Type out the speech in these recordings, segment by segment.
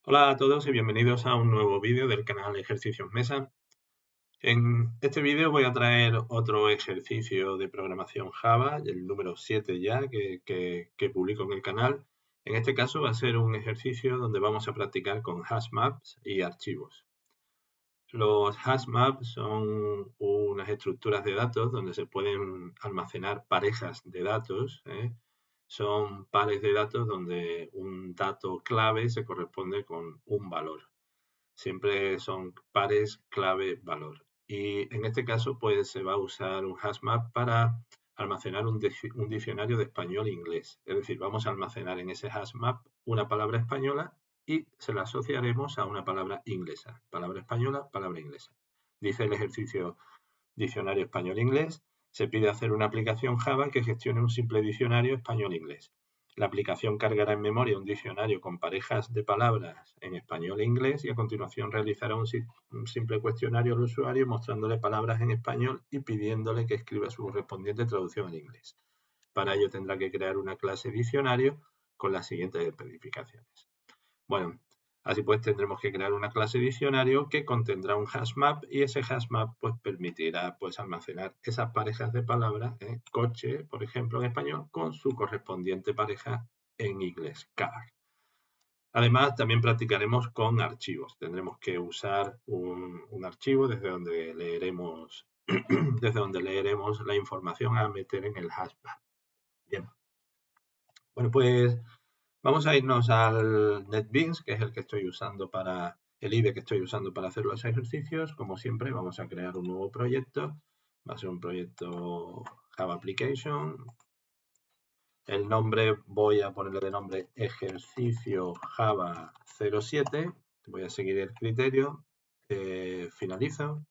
Hola a todos y bienvenidos a un nuevo vídeo del canal Ejercicios Mesa. En este vídeo voy a traer otro ejercicio de programación Java, el número 7 ya que publico en el canal. En este caso va a ser un ejercicio donde vamos a practicar con hash maps y archivos. Los hash maps son unas estructuras de datos donde se pueden almacenar parejas de datos, Son pares de datos donde un dato clave se corresponde con un valor. Siempre son pares clave-valor. Y en este caso, pues se va a usar un hashmap para almacenar un diccionario de español e inglés. Es decir, vamos a almacenar en ese hashmap una palabra española y se la asociaremos a una palabra inglesa. Palabra española, palabra inglesa. Dice el ejercicio diccionario español-inglés. Se pide hacer una aplicación Java que gestione un simple diccionario español-inglés. La aplicación cargará en memoria un diccionario con parejas de palabras en español e inglés y a continuación realizará un simple cuestionario al usuario mostrándole palabras en español y pidiéndole que escriba su correspondiente traducción en inglés. Para ello tendrá que crear una clase diccionario con las siguientes especificaciones. Bueno, así pues tendremos que crear una clase diccionario que contendrá un hashmap y ese hashmap pues permitirá pues almacenar esas parejas de palabras, coche, por ejemplo, en español, con su correspondiente pareja en inglés, car. Además, también practicaremos con archivos. Tendremos que usar un archivo desde donde leeremos desde donde leeremos la información a meter en el hashmap. Bien. Bueno, pues vamos a irnos al NetBeans, que es el que estoy usando el IDE que estoy usando para hacer los ejercicios. Como siempre, vamos a crear un nuevo proyecto. Va a ser un proyecto Java Application. El nombre voy a ponerle de nombre ejercicio Java 07. Voy a seguir el criterio. Finalizo.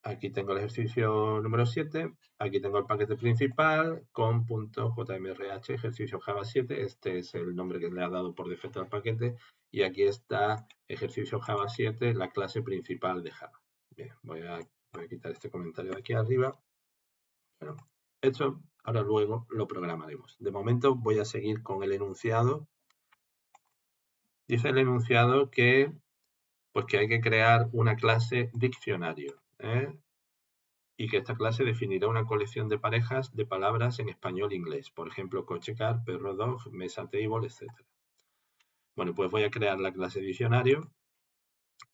Aquí tengo el ejercicio número 7. Aquí tengo el paquete principal con .jmrh ejercicio Java 7. Este es el nombre que le ha dado por defecto al paquete. Y aquí está ejercicio Java 7, la clase principal de Java. Bien, voy a quitar este comentario de aquí arriba. Bueno, esto ahora luego lo programaremos. De momento voy a seguir con el enunciado. Dice el enunciado que, pues que hay que crear una clase diccionario, y que esta clase definirá una colección de parejas de palabras en español e inglés, por ejemplo, coche, car, perro, dog, mesa, table, etc. Bueno, pues voy a crear la clase diccionario,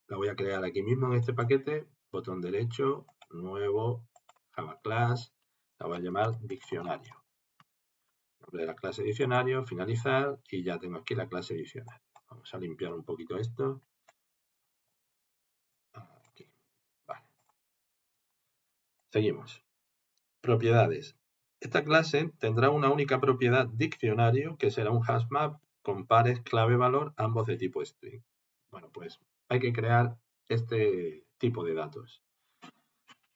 la voy a crear aquí mismo en este paquete, botón derecho, nuevo, Java class, la voy a llamar diccionario. Nombre de la clase diccionario, finalizar y ya tengo aquí la clase diccionario. Vamos a limpiar un poquito esto. Aquí. Vale. Seguimos. Propiedades. Esta clase tendrá una única propiedad diccionario que será un hashmap con pares clave-valor ambos de tipo string. Bueno, pues hay que crear este tipo de datos.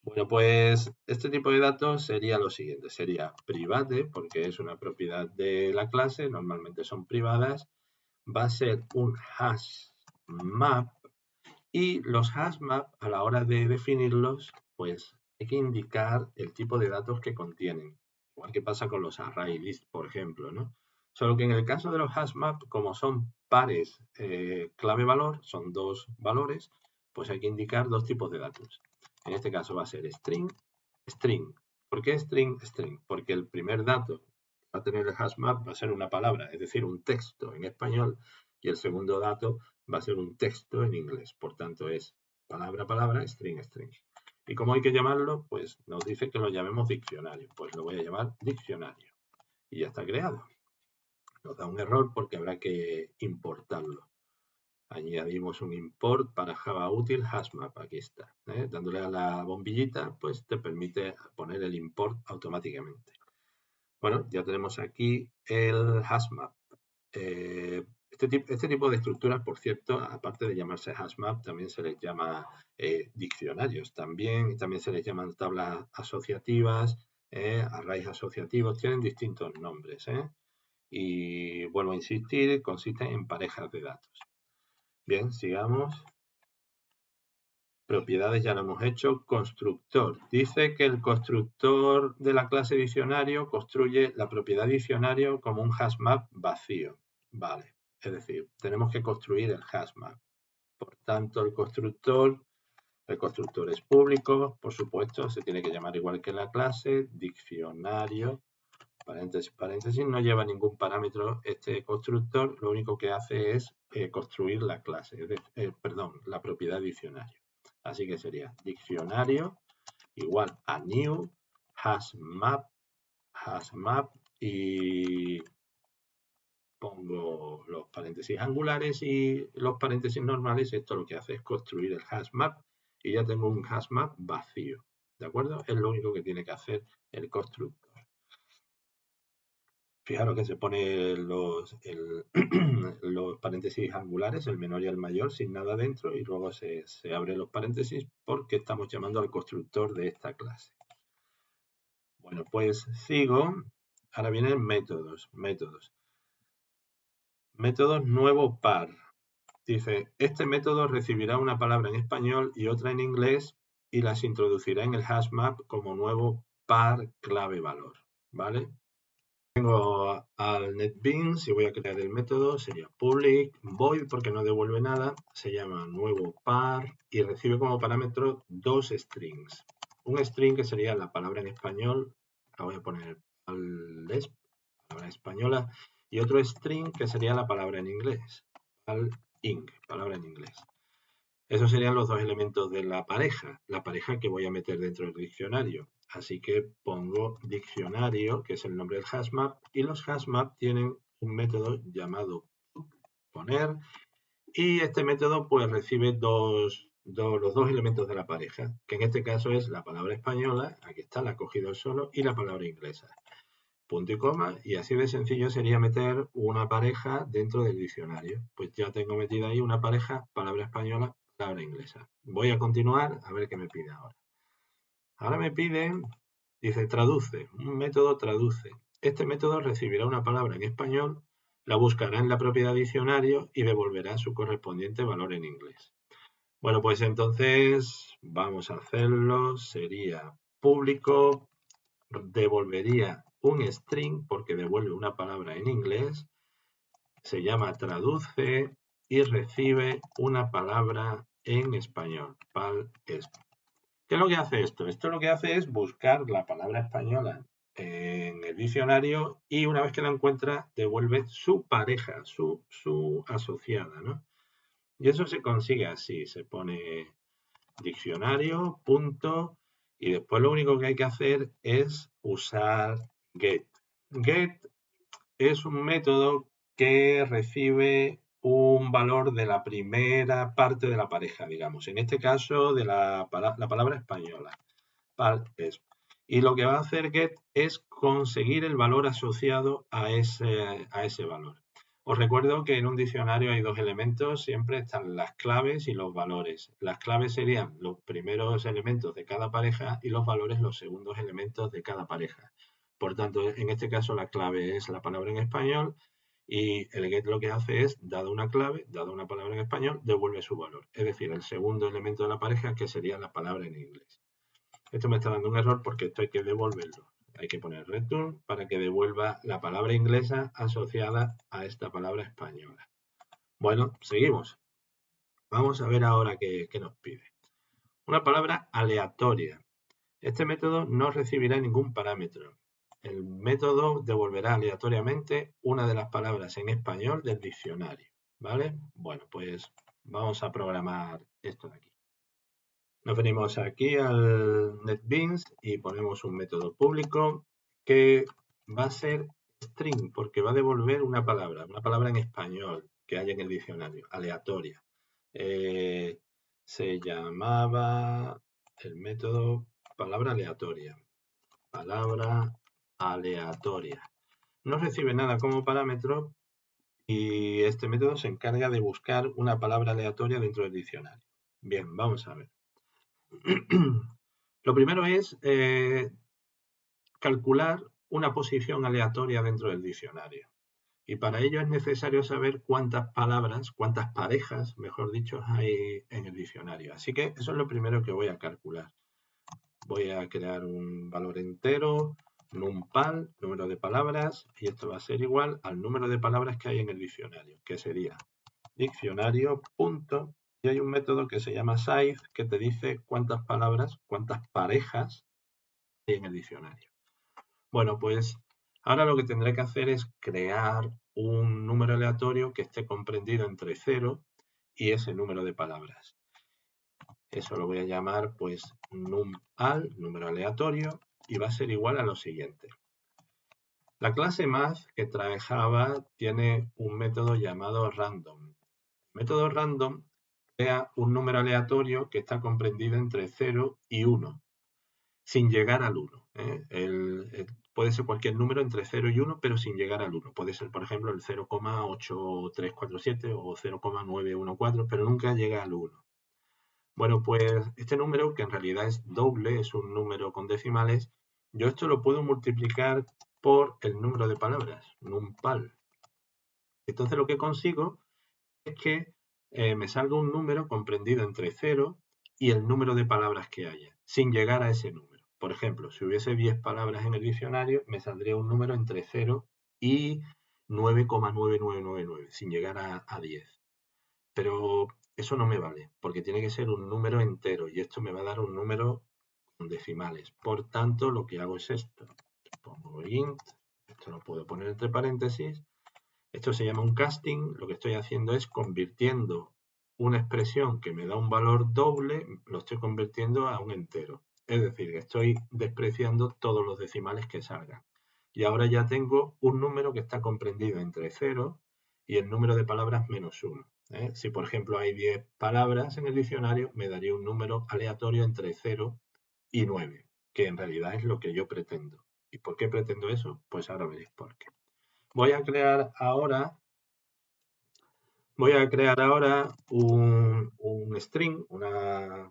Bueno, pues este tipo de datos sería lo siguiente, sería private, porque es una propiedad de la clase, normalmente son privadas, va a ser un hashmap y los hashmap a la hora de definirlos, pues hay que indicar el tipo de datos que contienen, igual que pasa con los array list, por ejemplo, ¿no? Solo que en el caso de los hashmap, como son pares clave-valor, son dos valores, pues hay que indicar dos tipos de datos. En este caso va a ser string, string. ¿Por qué string, string? Porque el primer dato que va a tener el hashmap va a ser una palabra, es decir, un texto en español, y el segundo dato va a ser un texto en inglés. Por tanto, es palabra, palabra, string, string. ¿Y cómo hay que llamarlo? Pues nos dice que lo llamemos diccionario. Pues lo voy a llamar diccionario. Y ya está creado. Nos da un error porque habrá que importarlo. Añadimos un import para Java útil hashmap. Aquí está. Dándole a la bombillita, pues te permite poner el import automáticamente. Bueno, ya tenemos aquí el hashmap. Este tipo de estructuras, por cierto, aparte de llamarse hashmap, también se les llama diccionarios, también se les llaman tablas asociativas, arrays asociativos, tienen distintos nombres. Y vuelvo a insistir, consisten en parejas de datos. Bien, sigamos. Propiedades ya lo hemos hecho. Constructor. Dice que el constructor de la clase diccionario construye la propiedad diccionario como un hashmap vacío. Vale, es decir, tenemos que construir el hash map. Por tanto, el constructor es público, por supuesto, se tiene que llamar igual que la clase, diccionario, paréntesis, paréntesis, no lleva ningún parámetro este constructor, lo único que hace es construir la clase, perdón, la propiedad diccionario. Así que sería diccionario igual a new hash map y pongo los paréntesis angulares y los paréntesis normales. Esto lo que hace es construir el hash map y ya tengo un hash map vacío. ¿De acuerdo? Es lo único que tiene que hacer el constructor. Fijaros que se pone los paréntesis angulares, el menor y el mayor, sin nada dentro, y luego se abren los paréntesis porque estamos llamando al constructor de esta clase. Bueno, pues sigo. Ahora vienen métodos. Métodos nuevo par. Dice, este método recibirá una palabra en español y otra en inglés y las introducirá en el hash map como nuevo par clave valor. ¿Vale? Tengo al NetBeans y voy a crear el método, sería public void porque no devuelve nada, se llama nuevo par y recibe como parámetro dos strings. Un string que sería la palabra en español, la voy a poner palabra española, y otro string que sería la palabra en inglés, palabra en inglés. Esos serían los dos elementos de la pareja que voy a meter dentro del diccionario. Así que pongo diccionario, que es el nombre del hash map, y los hash map tienen un método llamado poner, y este método pues recibe los dos elementos de la pareja, que en este caso es la palabra española, aquí está, la ha cogido solo, y la palabra inglesa. Punto y coma, y así de sencillo sería meter una pareja dentro del diccionario. Pues ya tengo metida ahí una pareja, palabra española, palabra inglesa. Voy a continuar a ver qué me pide ahora. Ahora me pide, dice traduce, un método traduce. Este método recibirá una palabra en español, la buscará en la propiedad diccionario y devolverá su correspondiente valor en inglés. Bueno, pues entonces vamos a hacerlo. Sería público, devolvería un string porque devuelve una palabra en inglés, se llama traduce y recibe una palabra en español. ¿Qué es lo que hace esto? Esto lo que hace es buscar la palabra española en el diccionario y una vez que la encuentra devuelve su pareja, su asociada, ¿no? Y eso se consigue así, se pone diccionario, punto, y después lo único que hay que hacer es usar get. Get es un método que recibe un valor de la primera parte de la pareja, digamos, en este caso de la palabra española. Y lo que va a hacer get es conseguir el valor asociado a ese valor. Os recuerdo que en un diccionario hay dos elementos, siempre están las claves y los valores. Las claves serían los primeros elementos de cada pareja y los valores los segundos elementos de cada pareja. Por tanto, en este caso la clave es la palabra en español y el get lo que hace es, dado una clave, dado una palabra en español, devuelve su valor. Es decir, el segundo elemento de la pareja que sería la palabra en inglés. Esto me está dando un error porque esto hay que devolverlo. Hay que poner return para que devuelva la palabra inglesa asociada a esta palabra española. Bueno, seguimos. Vamos a ver ahora qué nos pide. Una palabra aleatoria. Este método no recibirá ningún parámetro. El método devolverá aleatoriamente una de las palabras en español del diccionario. ¿Vale? Bueno, pues vamos a programar esto de aquí. Nos venimos aquí al NetBeans y ponemos un método público que va a ser string porque va a devolver una palabra en español que hay en el diccionario, aleatoria. Se llamaba el método palabra aleatoria. Palabra aleatoria. No recibe nada como parámetro y este método se encarga de buscar una palabra aleatoria dentro del diccionario. Bien, vamos a ver. Lo primero es calcular una posición aleatoria dentro del diccionario. Y para ello es necesario saber cuántas palabras, cuántas parejas, mejor dicho, hay en el diccionario. Así que eso es lo primero que voy a calcular. Voy a crear un valor entero, numpal, número de palabras, y esto va a ser igual al número de palabras que hay en el diccionario, que sería diccionario punto, y hay un método que se llama size que te dice cuántas palabras, cuántas parejas hay en el diccionario. Bueno, pues ahora lo que tendré que hacer es crear un número aleatorio que esté comprendido entre 0 y ese número de palabras. Eso lo voy a llamar pues numal, número aleatorio, y va a ser igual a lo siguiente. La clase math que trae Java tiene un método llamado random. El método random crea un número aleatorio que está comprendido entre 0 y 1, sin llegar al 1. Puede ser cualquier número entre 0 y 1, pero sin llegar al 1. Puede ser, por ejemplo, el 0,8347 o 0,914, pero nunca llega al 1. Bueno, pues este número, que en realidad es doble, es un número con decimales, yo esto lo puedo multiplicar por el número de palabras, numpal. Entonces lo que consigo es que me salga un número comprendido entre 0 y el número de palabras que haya, sin llegar a ese número. Por ejemplo, si hubiese 10 palabras en el diccionario, me saldría un número entre 0 y 9,9999, sin llegar a 10. Pero eso no me vale, porque tiene que ser un número entero y esto me va a dar un número con decimales. Por tanto, lo que hago es esto. Pongo int, esto lo puedo poner entre paréntesis. Esto se llama un casting. Lo que estoy haciendo es convirtiendo una expresión que me da un valor doble, lo estoy convirtiendo a un entero. Es decir, que estoy despreciando todos los decimales que salgan. Y ahora ya tengo un número que está comprendido entre 0 y el número de palabras menos 1. Si, por ejemplo, hay 10 palabras en el diccionario, me daría un número aleatorio entre 0 y 9, que en realidad es lo que yo pretendo. ¿Y por qué pretendo eso? Pues ahora veréis por qué. Voy a crear ahora un string, una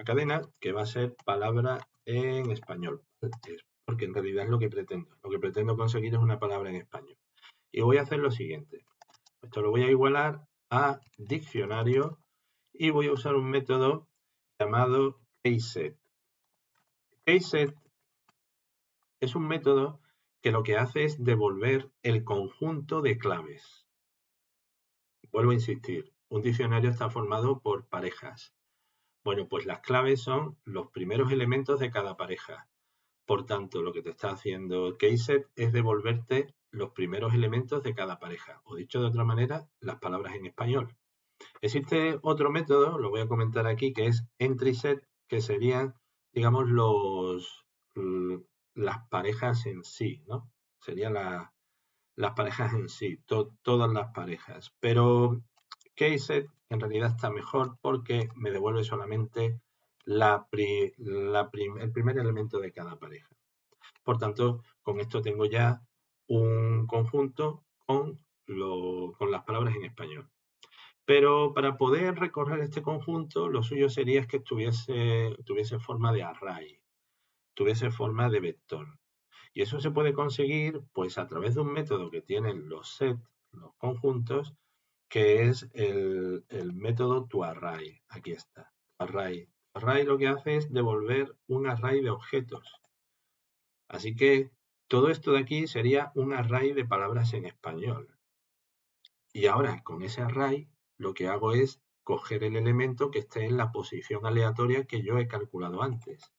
cadena que va a ser palabra en español, porque en realidad es lo que pretendo. Lo que pretendo conseguir es una palabra en español. Y voy a hacer lo siguiente. Esto lo voy a igualar a diccionario y voy a usar un método llamado keyset. Keyset es un método que lo que hace es devolver el conjunto de claves. Vuelvo a insistir, un diccionario está formado por parejas. Bueno, pues las claves son los primeros elementos de cada pareja. Por tanto, lo que te está haciendo el keyset es devolverte los primeros elementos de cada pareja, o dicho de otra manera, las palabras en español. Existe otro método, lo voy a comentar aquí, que es entryset, que serían, digamos, las parejas en sí, ¿no? Serían las parejas en sí, todas las parejas. Pero keyset en realidad está mejor porque me devuelve solamente el primer elemento de cada pareja. Por tanto, con esto tengo ya un conjunto con las palabras en español. Pero para poder recorrer este conjunto, lo suyo sería que tuviese forma de array, tuviese forma de vector. Y eso se puede conseguir pues a través de un método que tienen los sets, los conjuntos, que es el método toArray. Aquí está, array. Array lo que hace es devolver un array de objetos. Así que todo esto de aquí sería un array de palabras en español. Y ahora con ese array lo que hago es coger el elemento que esté en la posición aleatoria que yo he calculado antes.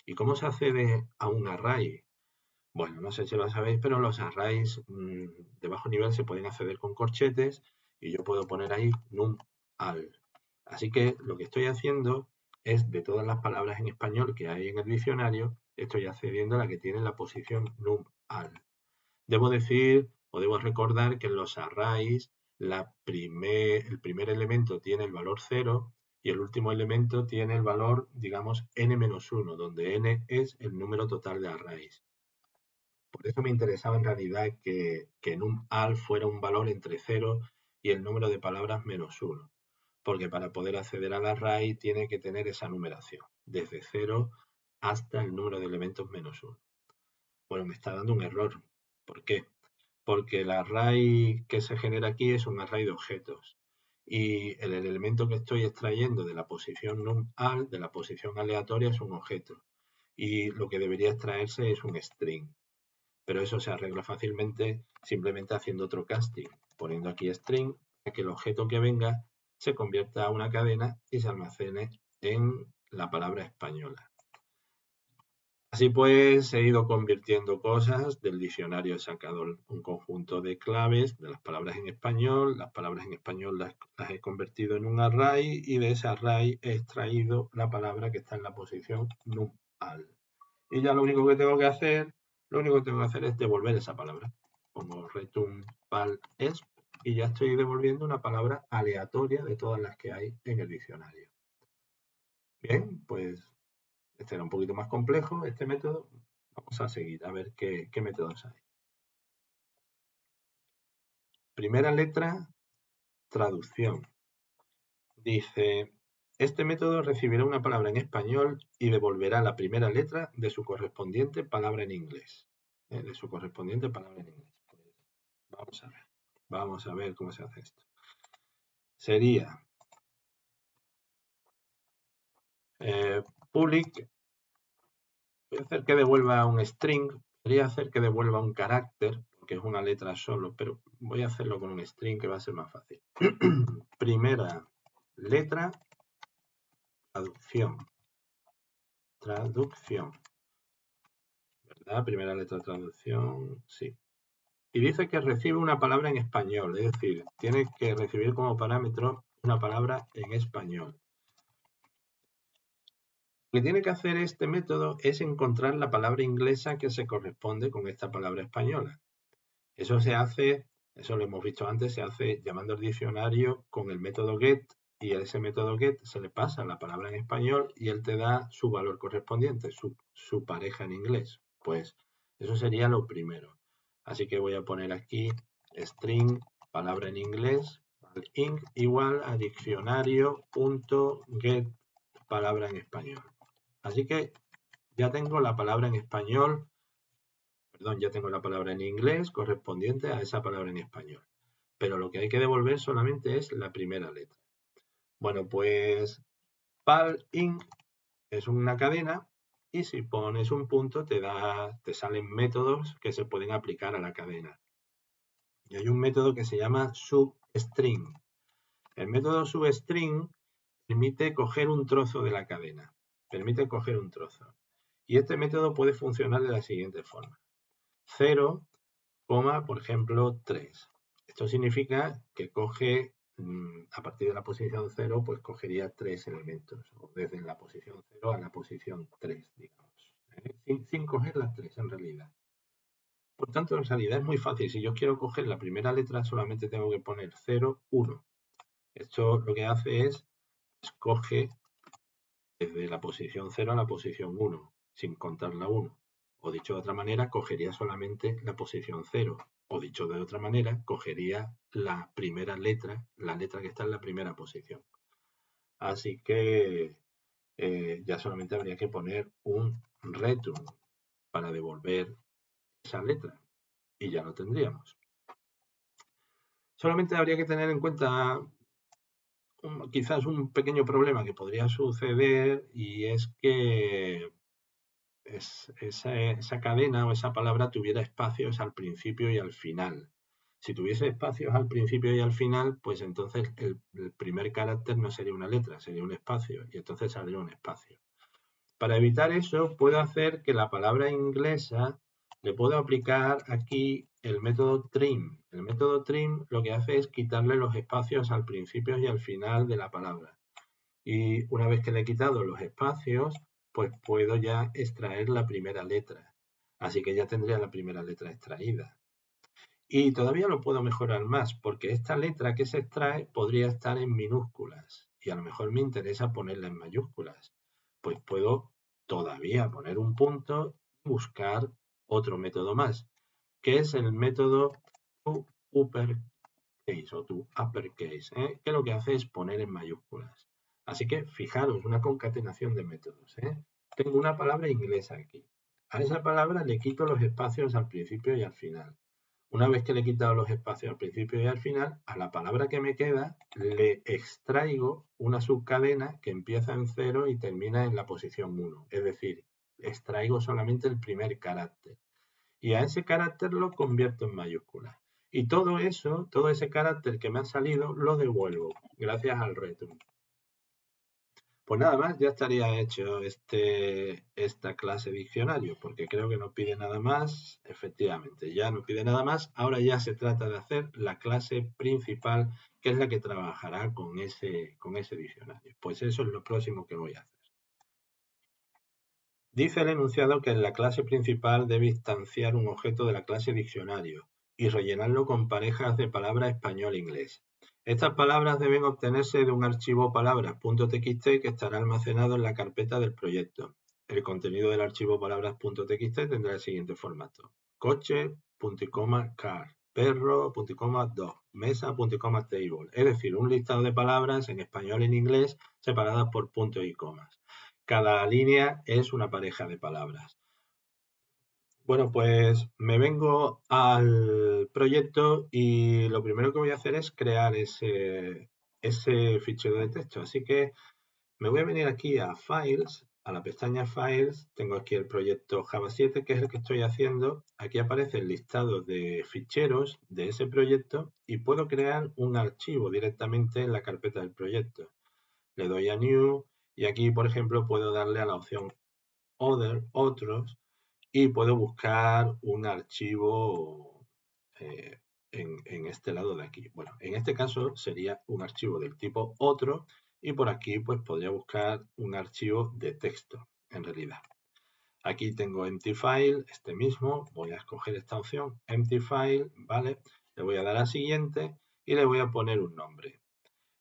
¿Y cómo se accede a un array? Bueno, no sé si lo sabéis, pero los arrays de bajo nivel se pueden acceder con corchetes y yo puedo poner ahí numal. Así que lo que estoy haciendo es de todas las palabras en español que hay en el diccionario, estoy accediendo a la que tiene la posición numal. Debo decir o debo recordar que en los arrays el primer elemento tiene el valor 0 y el último elemento tiene el valor, digamos, n-1, donde n es el número total de arrays. Por eso me interesaba en realidad que numal fuera un valor entre 0 y el número de palabras menos 1, porque para poder acceder al array tiene que tener esa numeración, desde 0 hasta el número de elementos menos 1. Bueno, me está dando un error. ¿Por qué? Porque el array que se genera aquí es un array de objetos y el elemento que estoy extrayendo de la posición numal, de la posición aleatoria, es un objeto. y lo que debería extraerse es un string. Pero eso se arregla fácilmente simplemente haciendo otro casting, poniendo aquí string para que el objeto que venga se convierta a una cadena y se almacene en la palabra española. Así pues, he ido convirtiendo cosas, del diccionario he sacado un conjunto de claves de las palabras en español, las palabras en español las he convertido en un array y de ese array he extraído la palabra que está en la posición null. Y ya lo único que tengo que hacer es devolver esa palabra, como return val exp, y ya estoy devolviendo una palabra aleatoria de todas las que hay en el diccionario. Bien, pues este era un poquito más complejo, este método. Vamos a seguir a ver qué métodos hay. Primera letra, traducción. Dice, este método recibirá una palabra en español y devolverá la primera letra de su correspondiente palabra en inglés. De su correspondiente palabra en inglés. Pues vamos a ver cómo se hace esto. Sería public, voy a hacer que devuelva un string, podría hacer que devuelva un carácter, porque es una letra solo, pero voy a hacerlo con un string que va a ser más fácil. Primera letra, traducción. Traducción. ¿Verdad? Primera letra, traducción, sí. Y dice que recibe una palabra en español, es decir, tiene que recibir como parámetro una palabra en español. Lo que tiene que hacer este método es encontrar la palabra inglesa que se corresponde con esta palabra española. Eso se hace, eso lo hemos visto antes, se hace llamando al diccionario con el método get, y a ese método get se le pasa la palabra en español y él te da su valor correspondiente, su pareja en inglés. Pues eso sería lo primero. Así que voy a poner aquí string palabra en inglés ing igual a diccionario.get palabra en español. Así que ya tengo la palabra en español, perdón, ya tengo la palabra en inglés correspondiente a esa palabra en español. Pero lo que hay que devolver solamente es la primera letra. Bueno, pues pal ing es una cadena y si pones un punto te salen métodos que se pueden aplicar a la cadena. Y hay un método que se llama substring. El método substring permite coger un trozo de la cadena. Permite coger un trozo. Y este método puede funcionar de la siguiente forma. 0, por ejemplo, 3. Esto significa que coge, a partir de la posición 0, pues cogería 3 elementos, o desde la posición 0 a la posición 3, digamos. Sin coger las 3 en realidad. Por tanto, en realidad es muy fácil. Si yo quiero coger la primera letra, solamente tengo que poner 0, 1. Esto lo que hace es, escoge desde la posición 0 a la posición 1, sin contar la 1. O dicho de otra manera, cogería solamente la posición 0. O dicho de otra manera, cogería la primera letra, la letra que está en la primera posición. Así que ya solamente habría que poner un return para devolver esa letra y ya lo tendríamos. Solamente habría que tener en cuenta quizás un pequeño problema que podría suceder, y es que esa cadena o esa palabra tuviera espacios al principio y al final. Si tuviese espacios al principio y al final, pues entonces el primer carácter no sería una letra, sería un espacio, y entonces saldría un espacio. Para evitar eso, puedo hacer que la palabra inglesa le puedo aplicar aquí el método trim. El método trim lo que hace es quitarle los espacios al principio y al final de la palabra. Y una vez que le he quitado los espacios, pues puedo ya extraer la primera letra. Así que ya tendría la primera letra extraída. Y todavía lo puedo mejorar más, porque esta letra que se extrae podría estar en minúsculas y a lo mejor me interesa ponerla en mayúsculas. Pues puedo todavía poner un punto y buscar otro método más, que es el método toUpperCase o toUpperCase, que lo que hace es poner en mayúsculas. Así que fijaros, una concatenación de métodos. Tengo una palabra inglesa aquí. A esa palabra le quito los espacios al principio y al final. Una vez que le he quitado los espacios al principio y al final, a la palabra que me queda le extraigo una subcadena que empieza en 0 y termina en la posición 1. Es decir, extraigo solamente el primer carácter y a ese carácter lo convierto en mayúscula. Y todo eso, todo ese carácter que me ha salido, lo devuelvo gracias al return. Pues nada más, ya estaría hecho esta clase diccionario, porque creo que no pide nada más. Efectivamente, ya no pide nada más. Ahora ya se trata de hacer la clase principal, que es la que trabajará con ese diccionario. Pues eso es lo próximo que voy a hacer. Dice el enunciado que en la clase principal debe instanciar un objeto de la clase diccionario y rellenarlo con parejas de palabra español-inglés. Estas palabras deben obtenerse de un archivo palabras.txt que estará almacenado en la carpeta del proyecto. El contenido del archivo palabras.txt tendrá el siguiente formato: coche, punto y coma, car, perro, punto y coma, dog, mesa, punto y coma, table. Es decir, un listado de palabras en español y en inglés separadas por puntos y comas. Cada línea es una pareja de palabras. Bueno, pues me vengo al proyecto y lo primero que voy a hacer es crear ese fichero de texto. Así que me voy a venir aquí a Files, a la pestaña Files. Tengo aquí el proyecto Java 7, que es el que estoy haciendo. Aquí aparece el listado de ficheros de ese proyecto y puedo crear un archivo directamente en la carpeta del proyecto. Le doy a New y aquí, por ejemplo, puedo darle a la opción Other, otros, y puedo buscar un archivo eh, en este lado de aquí. Bueno, en este caso sería un archivo del tipo otro y por aquí pues podría buscar un archivo de texto en realidad. Aquí tengo empty file, este mismo, voy a escoger esta opción, empty file, ¿vale? Le voy a dar a siguiente y le voy a poner un nombre.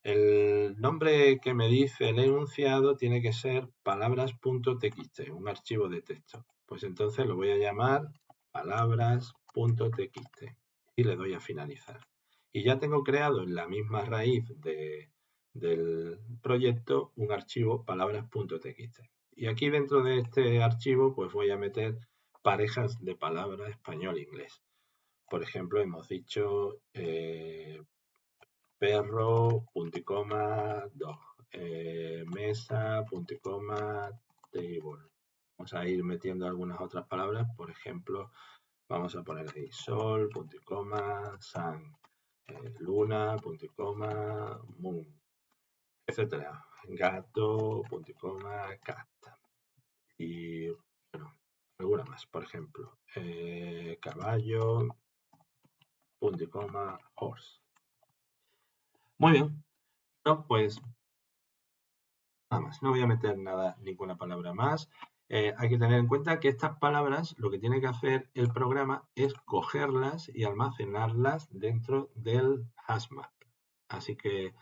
El nombre que me dice el enunciado tiene que ser palabras.txt, un archivo de texto. Pues entonces lo voy a llamar palabras.txt y le doy a finalizar. Y ya tengo creado en la misma raíz del proyecto un archivo palabras.txt. Y aquí dentro de este archivo pues voy a meter parejas de palabras español-inglés. Por ejemplo, hemos dicho perro, punto y coma, dog, mesa, punto y coma, table. Vamos a ir metiendo algunas otras palabras, por ejemplo, vamos a poner ahí sol, punto y coma, sun, luna, punto y coma, moon, etcétera. Gato, punto y coma, cat. Y bueno, alguna más, por ejemplo, caballo, punto y coma, horse. Muy bien, no, pues nada más, no voy a meter nada, ninguna palabra más. Hay que tener en cuenta que estas palabras lo que tiene que hacer el programa es cogerlas y almacenarlas dentro del hashmap. Así que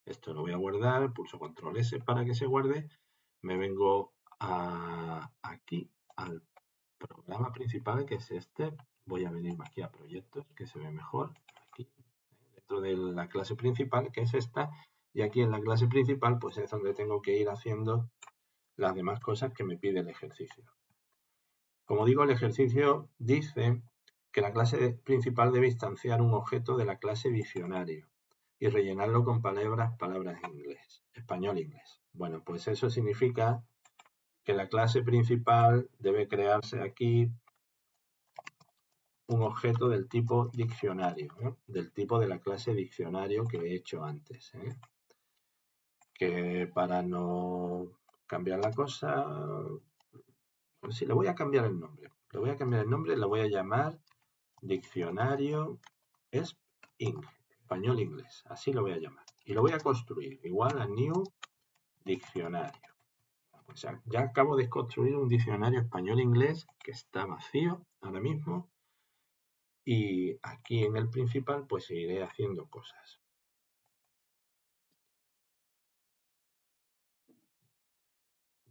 esto lo voy a guardar, pulso control S para que se guarde. Me vengo aquí al programa principal, que es este. Voy a venirme aquí a proyectos, que se ve mejor. Aquí, dentro de la clase principal, que es esta. Y aquí en la clase principal, pues es donde tengo que ir haciendo las demás cosas que me pide el ejercicio. Como digo, el ejercicio dice que la clase principal debe instanciar un objeto de la clase diccionario y rellenarlo con palabras en inglés, español-inglés. Bueno, pues eso significa que la clase principal debe crearse aquí un objeto del tipo diccionario, ¿eh? Del tipo de la clase diccionario que he hecho antes. Que para no cambiar la cosa, pues sí, le voy a cambiar el nombre. Le voy a cambiar el nombre, le voy a llamar diccionario Inc, español-inglés. Así lo voy a llamar. Y lo voy a construir igual a new diccionario. O sea, ya acabo de construir un diccionario español-inglés que está vacío ahora mismo. Y aquí en el principal pues seguiré haciendo cosas.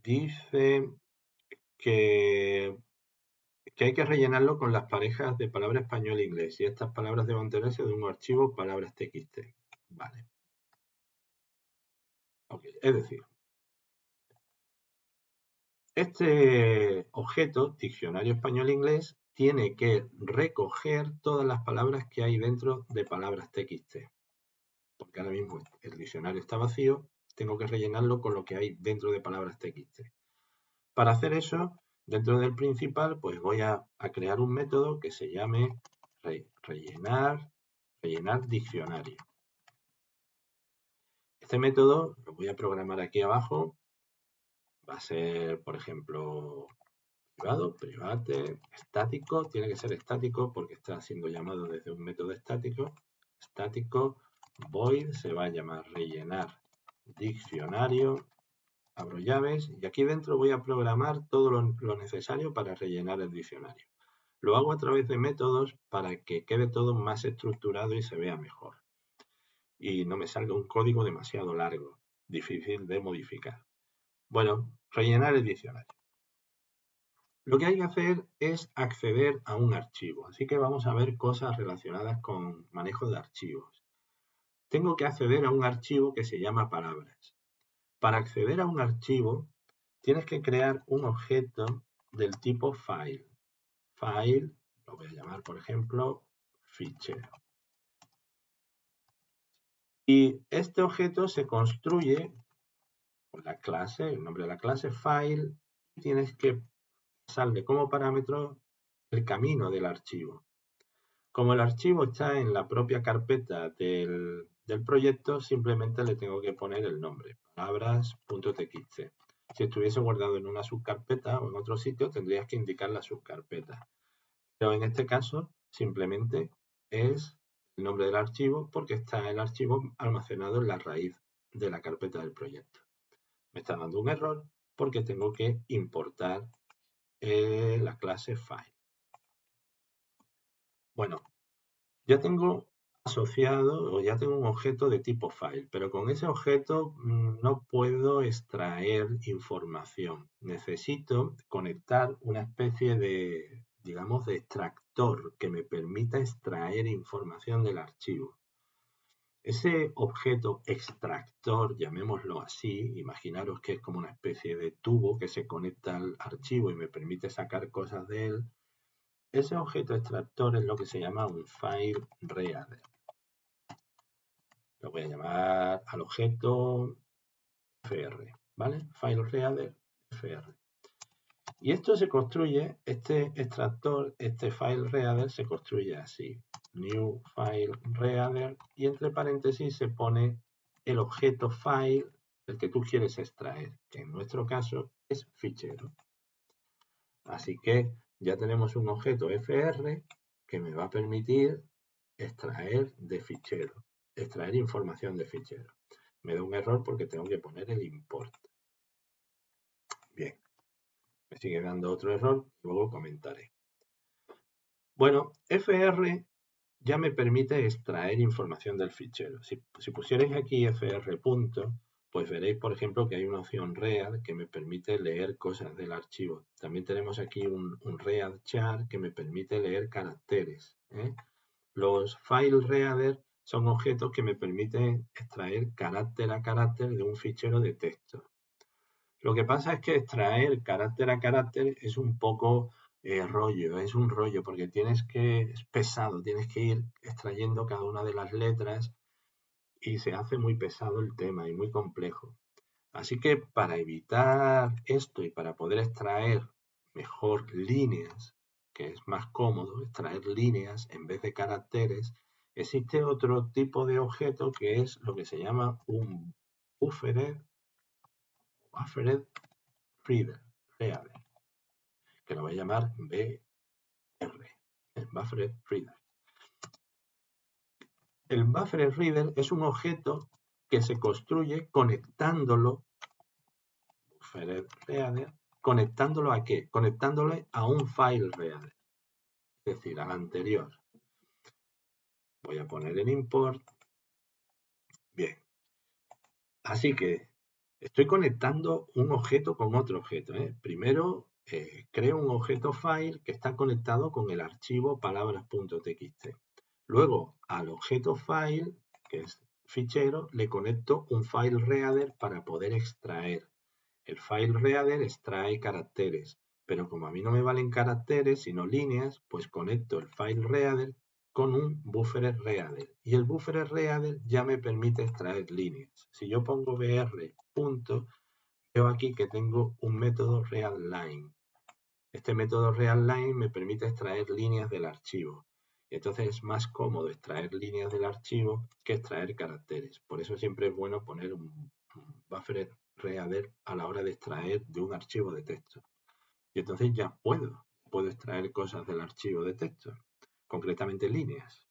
Dice que hay que rellenarlo con las parejas de palabra español e inglés y estas palabras deben tenerse de un archivo palabras txt. Vale. Okay. Es decir, este objeto, diccionario español-inglés, tiene que recoger todas las palabras que hay dentro de palabras txt. Porque ahora mismo el diccionario está vacío, tengo que rellenarlo con lo que hay dentro de palabras txt. Para hacer eso, Dentro del principal, pues voy a crear un método que se llame rellenar diccionario. Este método lo voy a programar aquí abajo. Va a ser, por ejemplo, privado, private, estático. Tiene que ser estático porque está siendo llamado desde un método estático. Estático, void, se va a llamar rellenar diccionario. Abro llaves y aquí dentro voy a programar todo lo necesario para rellenar el diccionario. Lo hago a través de métodos para que quede todo más estructurado y se vea mejor. Y no me salga un código demasiado largo, difícil de modificar. Bueno, rellenar el diccionario. Lo que hay que hacer es acceder a un archivo, así que vamos a ver cosas relacionadas con manejo de archivos. Tengo que acceder a un archivo que se llama palabras. Para acceder a un archivo, tienes que crear un objeto del tipo file. File, lo voy a llamar, por ejemplo, fichero. Y este objeto se construye con la clase, el nombre de la clase file, y tienes que pasarle como parámetro el camino del archivo. Como el archivo está en la propia carpeta del proyecto, simplemente le tengo que poner el nombre, palabras.txt. Si estuviese guardado en una subcarpeta o en otro sitio, tendrías que indicar la subcarpeta. Pero en este caso, simplemente es el nombre del archivo porque está el archivo almacenado en la raíz de la carpeta del proyecto. Me está dando un error porque tengo que importar la clase file. Bueno, ya tengo asociado o ya tengo un objeto de tipo file, pero con ese objeto no puedo extraer información. Necesito conectar una especie de, digamos, de extractor que me permita extraer información del archivo. Ese objeto extractor, llamémoslo así, imaginaros que es como una especie de tubo que se conecta al archivo y me permite sacar cosas de él. Ese objeto extractor es lo que se llama un file reader. Lo voy a llamar al objeto FR, ¿vale? File reader FR. Y esto se construye, este extractor, este file reader se construye así. New file reader y entre paréntesis se pone el objeto file el que tú quieres extraer, que en nuestro caso es fichero. Así que ya tenemos un objeto FR que me va a permitir extraer de fichero, extraer información de fichero. Me da un error porque tengo que poner el import. Bien, me sigue dando otro error, luego comentaré. Bueno, FR ya me permite extraer información del fichero. Si pusierais aquí fr punto, pues veréis, por ejemplo, que hay una opción read que me permite leer cosas del archivo. También tenemos aquí un read char que me permite leer caracteres. Los file reader son objetos que me permiten extraer carácter a carácter de un fichero de texto. Lo que pasa es que extraer carácter a carácter es un poco rollo, es un rollo, porque es pesado, tienes que ir extrayendo cada una de las letras y se hace muy pesado el tema y muy complejo. Así que para evitar esto y para poder extraer mejor líneas, que es más cómodo extraer líneas en vez de caracteres, existe otro tipo de objeto que es lo que se llama un buffered reader, que lo voy a llamar BR, el buffered reader. El buffered reader es un objeto que se construye conectándolo, buffered reader, ¿conectándolo a qué? Conectándole a un file reader, es decir, al anterior. Voy a poner el import. Bien. Así que estoy conectando un objeto con otro objeto. Primero creo un objeto file que está conectado con el archivo palabras.txt. Luego al objeto file, que es fichero, le conecto un file reader para poder extraer. El file reader extrae caracteres, pero como a mí no me valen caracteres sino líneas, pues conecto el file reader con un buffer reader y el buffer reader ya me permite extraer líneas. Si yo pongo br punto, veo aquí que tengo un método readLine. Este método readline me permite extraer líneas del archivo. Entonces es más cómodo extraer líneas del archivo que extraer caracteres. Por eso siempre es bueno poner un buffer reader a la hora de extraer de un archivo de texto. Y entonces ya puedo extraer cosas del archivo de texto, concretamente líneas.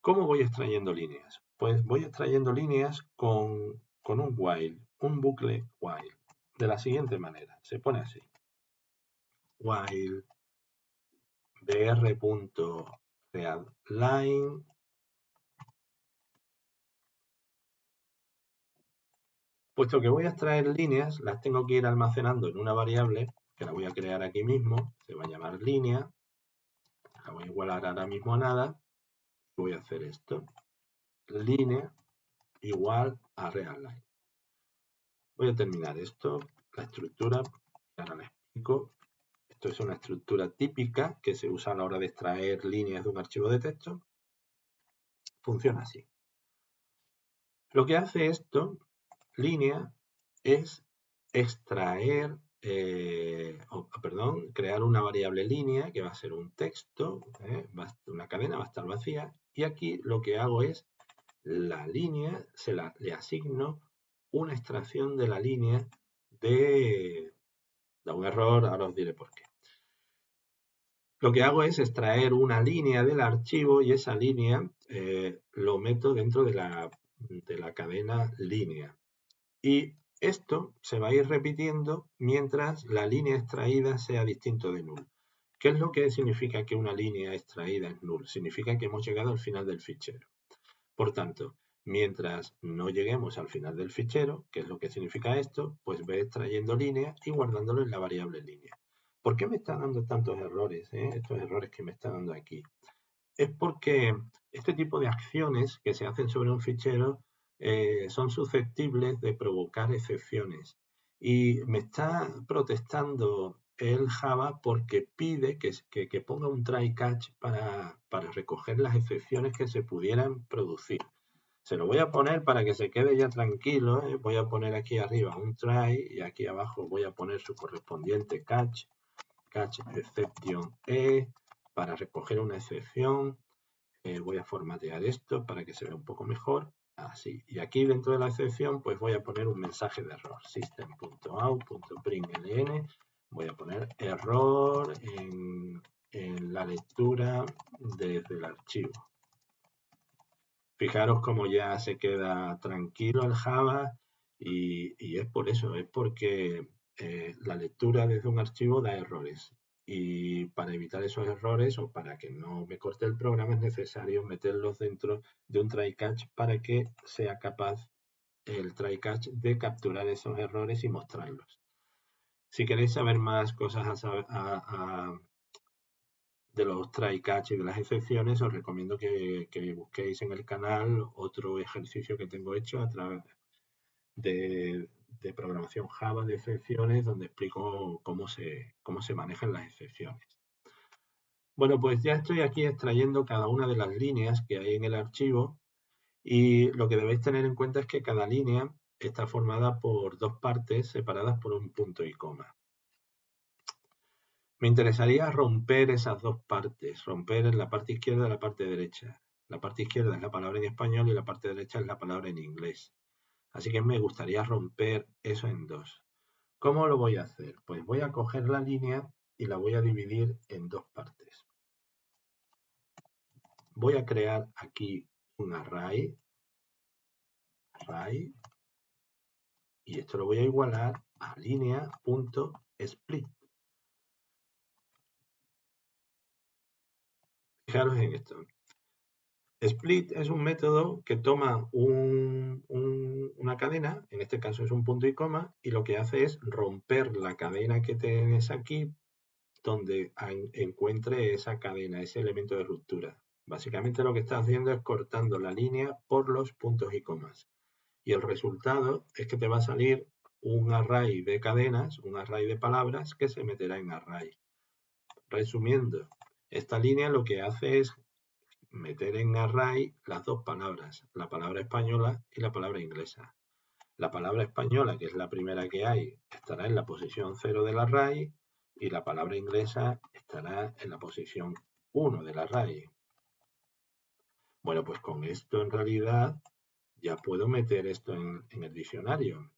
¿Cómo voy extrayendo líneas? Pues voy extrayendo líneas con un while, un bucle while, de la siguiente manera. Se pone así. While br.readline. Puesto que voy a extraer líneas, las tengo que ir almacenando en una variable que la voy a crear aquí mismo. Se va a llamar línea. La voy a igualar ahora mismo a nada. Voy a hacer esto. Línea igual a readline. Voy a terminar esto, la estructura, ahora la explico. Esto es una estructura típica que se usa a la hora de extraer líneas de un archivo de texto. Funciona así. Lo que hace esto, línea, es extraer, crear una variable línea que va a ser un texto, una cadena va a estar vacía, y aquí lo que hago es la línea, le asigno una extracción de la línea da un error, ahora os diré por qué. Lo que hago es extraer una línea del archivo y esa línea lo meto dentro de la cadena línea. Y esto se va a ir repitiendo mientras la línea extraída sea distinto de null. ¿Qué es lo que significa que una línea extraída es null? Significa que hemos llegado al final del fichero. Por tanto, mientras no lleguemos al final del fichero, ¿qué es lo que significa esto? Pues ve extrayendo líneas y guardándolo en la variable línea. ¿Por qué me está dando tantos errores? Estos errores que me está dando aquí. Es porque este tipo de acciones que se hacen sobre un fichero son susceptibles de provocar excepciones. Y me está protestando el Java porque pide que ponga un try catch para recoger las excepciones que se pudieran producir. Se lo voy a poner para que se quede ya tranquilo. Voy a poner aquí arriba un try y aquí abajo voy a poner su correspondiente catch exception para recoger una excepción. Voy a formatear esto para que se vea un poco mejor. Así. Y aquí dentro de la excepción pues voy a poner un mensaje de error. System.out.println. Voy a poner error en la lectura desde el archivo. Fijaros cómo ya se queda tranquilo el Java y es por eso, es porque la lectura desde un archivo da errores. Y para evitar esos errores o para que no me corte el programa es necesario meterlos dentro de un try catch para que sea capaz el try catch de capturar esos errores y mostrarlos. Si queréis saber más cosas de los try catch y de las excepciones, os recomiendo que busquéis en el canal otro ejercicio que tengo hecho a través de programación Java de excepciones, donde explico cómo se manejan las excepciones. Bueno, pues ya estoy aquí extrayendo cada una de las líneas que hay en el archivo y lo que debéis tener en cuenta es que cada línea está formada por dos partes separadas por un punto y coma. Me interesaría romper esas dos partes, romper en la parte izquierda y la parte derecha. La parte izquierda es la palabra en español y la parte derecha es la palabra en inglés. Así que me gustaría romper eso en dos. ¿Cómo lo voy a hacer? Pues voy a coger la línea y la voy a dividir en dos partes. Voy a crear aquí un array, y esto lo voy a igualar a línea.split. Fijaros en esto. Split es un método que toma una cadena, en este caso es un punto y coma, y lo que hace es romper la cadena que tienes aquí donde encuentre esa cadena, ese elemento de ruptura. Básicamente lo que está haciendo es cortando la línea por los puntos y comas. Y el resultado es que te va a salir un array de cadenas, un array de palabras que se meterá en array. Resumiendo, esta línea lo que hace es meter en array las dos palabras, la palabra española y la palabra inglesa. La palabra española, que es la primera que hay, estará en la posición 0 del array y la palabra inglesa estará en la posición 1 del array. Bueno, pues con esto en realidad ya puedo meter esto en el diccionario.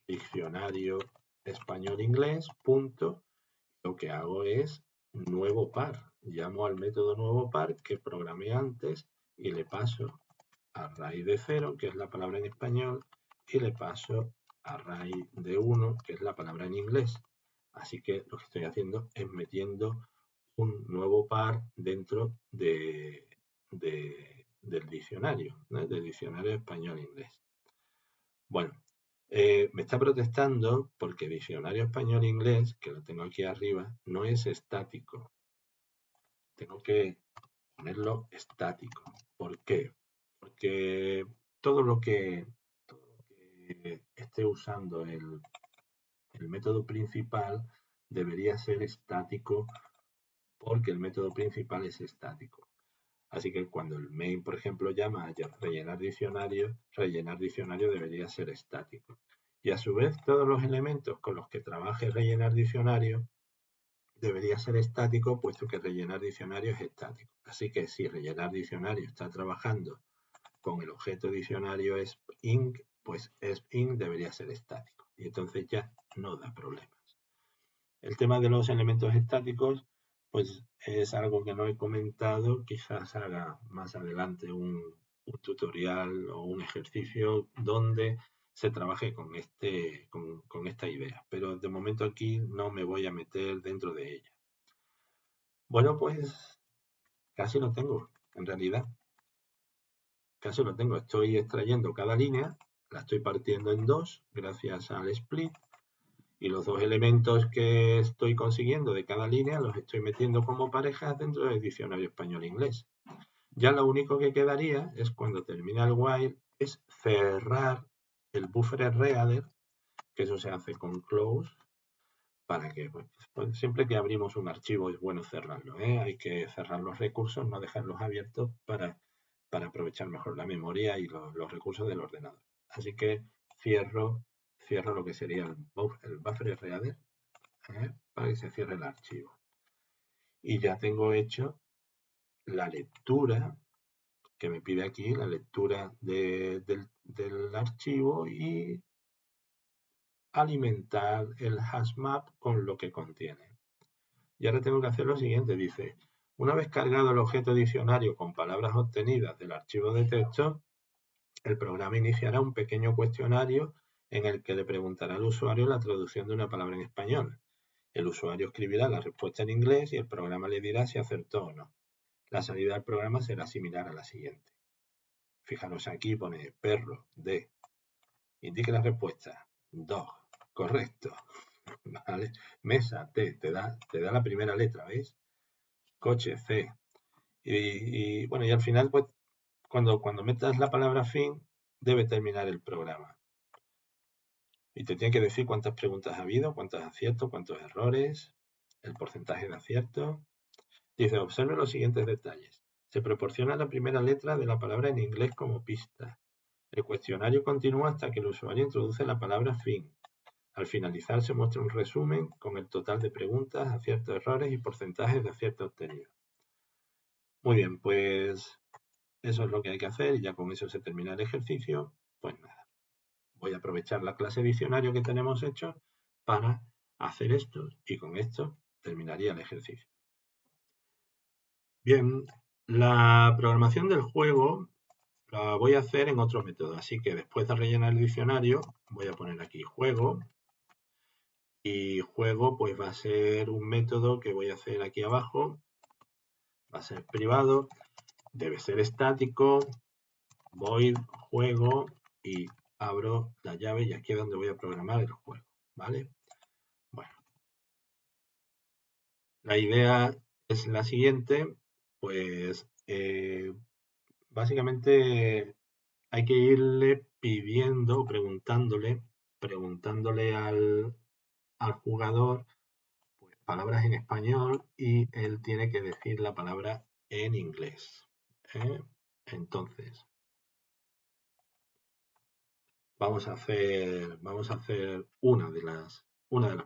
Diccionario español-inglés, punto. Lo que hago es nuevo par. Llamo al método nuevo par que programé antes y le paso array de 0, que es la palabra en español, y le paso array de 1, que es la palabra en inglés. Así que lo que estoy haciendo es metiendo un nuevo par dentro del diccionario, ¿no? Del diccionario español-inglés. Bueno, me está protestando porque diccionario español-inglés, que lo tengo aquí arriba, no es estático. Tengo que ponerlo estático. ¿Por qué? Porque todo lo que esté usando el método principal debería ser estático porque el método principal es estático. Así que cuando el main, por ejemplo, llama a rellenar diccionario debería ser estático. Y a su vez, todos los elementos con los que trabaje rellenar diccionario debería ser estático, puesto que rellenar diccionario es estático. Así que si rellenar diccionario está trabajando con el objeto diccionario ESP-INC, pues ESP-INC debería ser estático. Y entonces ya no da problemas. El tema de los elementos estáticos, pues es algo que no he comentado. Quizás haga más adelante un tutorial o un ejercicio donde se trabaje con esta idea. Pero de momento aquí no me voy a meter dentro de ella. Bueno, pues casi lo tengo, en realidad. Casi lo tengo. Estoy extrayendo cada línea, la estoy partiendo en dos gracias al split y los dos elementos que estoy consiguiendo de cada línea los estoy metiendo como parejas dentro del diccionario español-inglés. Ya lo único que quedaría es cuando termina el while es cerrar el buffer reader, que eso se hace con close, para que pues siempre que abrimos un archivo es bueno cerrarlo, ¿eh? Hay que cerrar los recursos, no dejarlos abiertos para aprovechar mejor la memoria y los recursos del ordenador. Así que cierro lo que sería el buffer reader, para que se cierre el archivo. Y ya tengo hecho la lectura que me pide aquí, la lectura del archivo y alimentar el hashmap con lo que contiene. Y ahora tengo que hacer lo siguiente, dice, una vez cargado el objeto diccionario con palabras obtenidas del archivo de texto, el programa iniciará un pequeño cuestionario en el que le preguntará al usuario la traducción de una palabra en español. El usuario escribirá la respuesta en inglés y el programa le dirá si acertó o no. La salida del programa será similar a la siguiente. Fijaros aquí pone perro, D. Indique la respuesta. Dog. Correcto. ¿Vale? Mesa, T. Te da la primera letra, ¿veis? Coche, C. Y bueno, y al final, pues, cuando metas la palabra fin, debe terminar el programa. Y te tiene que decir cuántas preguntas ha habido, cuántos aciertos, cuántos errores, el porcentaje de acierto. Dice, observe los siguientes detalles. Se proporciona la primera letra de la palabra en inglés como pista. El cuestionario continúa hasta que el usuario introduce la palabra fin. Al finalizar se muestra un resumen con el total de preguntas, aciertos, errores y porcentajes de aciertos obtenidos. Muy bien, pues eso es lo que hay que hacer y ya con eso se termina el ejercicio. Pues nada, voy a aprovechar la clase diccionario que tenemos hecho para hacer esto y con esto terminaría el ejercicio. Bien, la programación del juego la voy a hacer en otro método, así que después de rellenar el diccionario voy a poner aquí juego y juego pues va a ser un método que voy a hacer aquí abajo, va a ser privado, debe ser estático, void juego y abro la llave y aquí es donde voy a programar el juego, ¿vale? Bueno, la idea es la siguiente, pues básicamente hay que irle pidiendo, preguntándole al jugador pues, palabras en español y él tiene que decir la palabra en inglés. Entonces, vamos a hacer una de las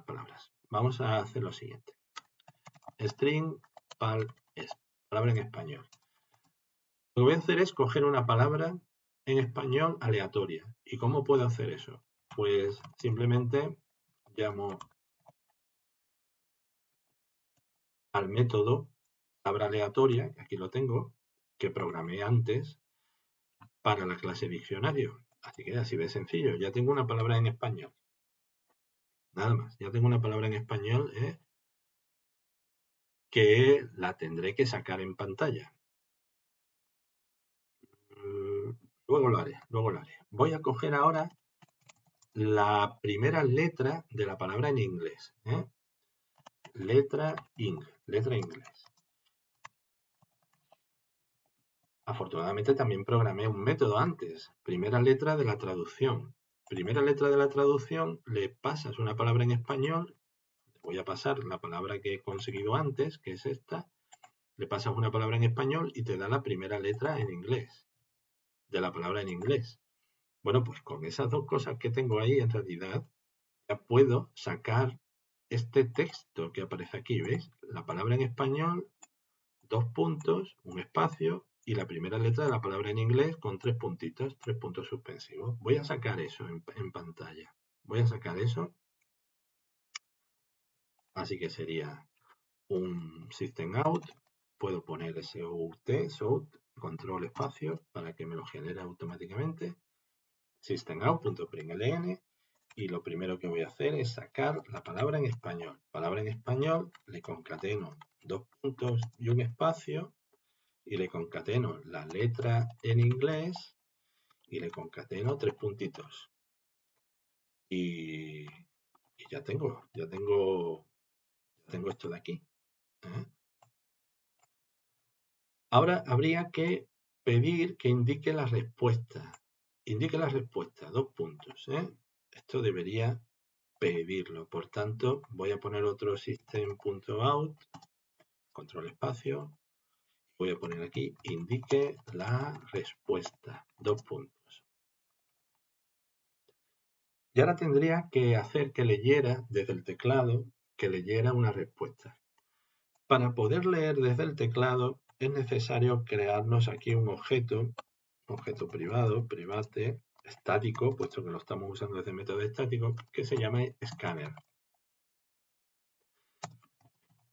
palabras, vamos a hacer lo siguiente. String palabra en español. Lo que voy a hacer es coger una palabra en español aleatoria. ¿Y cómo puedo hacer eso? Pues simplemente llamo al método palabra aleatoria, que aquí lo tengo, que programé antes para la clase diccionario. Así que así de sencillo, ya tengo una palabra en español. Nada más, ya tengo una palabra en español que la tendré que sacar en pantalla. Luego lo haré. Voy a coger ahora la primera letra de la palabra en inglés. Letra inglés. Afortunadamente también programé un método antes. Primera letra de la traducción. Primera letra de la traducción, le pasas una palabra en español. Voy a pasar la palabra que he conseguido antes, que es esta. Le pasas una palabra en español y te da la primera letra en inglés. De la palabra en inglés. Bueno, pues con esas dos cosas que tengo ahí, en realidad, ya puedo sacar este texto que aparece aquí, ¿veis? La palabra en español, 2 puntos, un espacio y la primera letra de la palabra en inglés con 3 puntitos, 3 puntos suspensivos. Voy a sacar eso en pantalla. Voy a sacar eso. Así que sería un system out. Puedo poner sout, control espacio, para que me lo genere automáticamente. Systemout.println. Y lo primero que voy a hacer es sacar la palabra en español. Palabra en español, le concateno 2 puntos y un espacio y le concateno la letra en inglés y le concateno 3 puntitos. Y ya tengo esto de aquí. Ahora habría que pedir que indique la respuesta. Indique la respuesta, 2 puntos. Esto debería pedirlo. Por tanto, voy a poner otro system.out, control espacio, voy a poner aquí, indique la respuesta, 2 puntos. Y ahora tendría que hacer que leyera desde el teclado, que leyera una respuesta. Para poder leer desde el teclado es necesario crearnos aquí un objeto privado, private, estático, puesto que lo estamos usando desde método estático, que se llama scanner.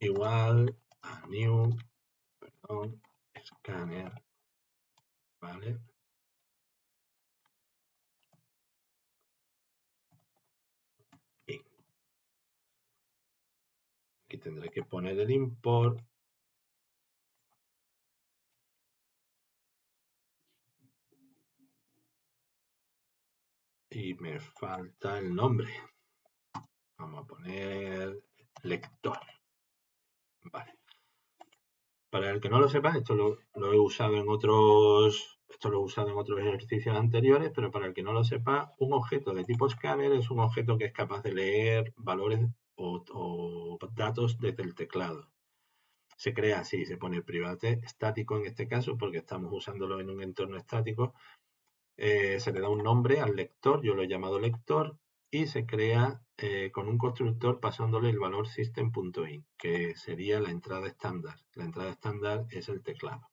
Igual a new, scanner, ¿vale? Y aquí tendré que poner el import. Y me falta el nombre. Vamos a poner lector. Vale. Para el que no lo sepa, esto lo he usado en otros ejercicios anteriores, pero para el que no lo sepa, un objeto de tipo scanner es un objeto que es capaz de leer valores o datos desde el teclado. Se crea así, se pone private estático en este caso, porque estamos usándolo en un entorno estático. Se le da un nombre al lector, yo lo he llamado lector, y se crea con un constructor pasándole el valor system.in, que sería la entrada estándar. La entrada estándar es el teclado.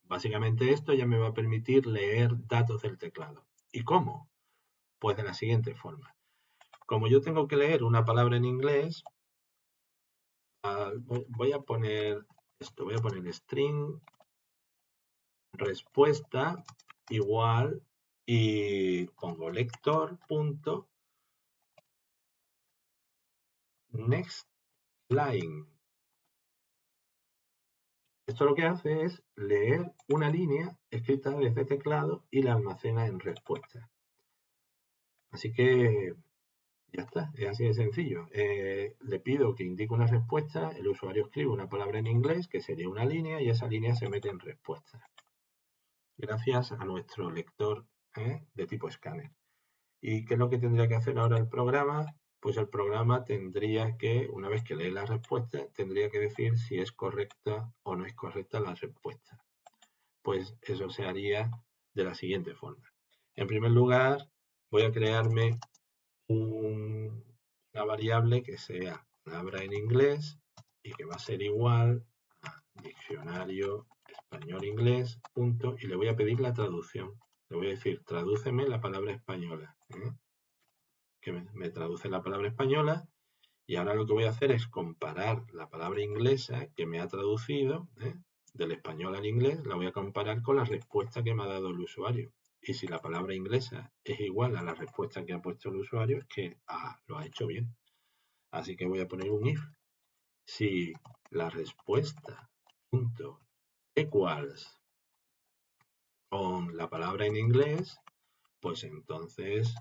Básicamente esto ya me va a permitir leer datos del teclado. ¿Y cómo? Pues de la siguiente forma. Como yo tengo que leer una palabra en inglés, voy a poner esto, voy a poner string respuesta igual y pongo lector punto next line. Esto lo que hace es leer una línea escrita desde teclado y la almacena en respuesta. Así que ya está, es así de sencillo. Le pido que indique una respuesta, el usuario escribe una palabra en inglés que sería una línea y esa línea se mete en respuesta. Gracias a nuestro lector de tipo escáner. ¿Y qué es lo que tendría que hacer ahora el programa? Pues el programa tendría que, una vez que lee la respuesta, tendría que decir si es correcta o no es correcta la respuesta. Pues eso se haría de la siguiente forma. En primer lugar, voy a crearme una variable que sea palabra en inglés y que va a ser igual a diccionario español-inglés, punto, y le voy a pedir la traducción. Le voy a decir, tradúceme la palabra española, que me traduce la palabra española, y ahora lo que voy a hacer es comparar la palabra inglesa que me ha traducido, del español al inglés, la voy a comparar con la respuesta que me ha dado el usuario. Y si la palabra inglesa es igual a la respuesta que ha puesto el usuario, es que lo ha hecho bien. Así que voy a poner un if. Si la respuesta punto equals con la palabra en inglés, pues entonces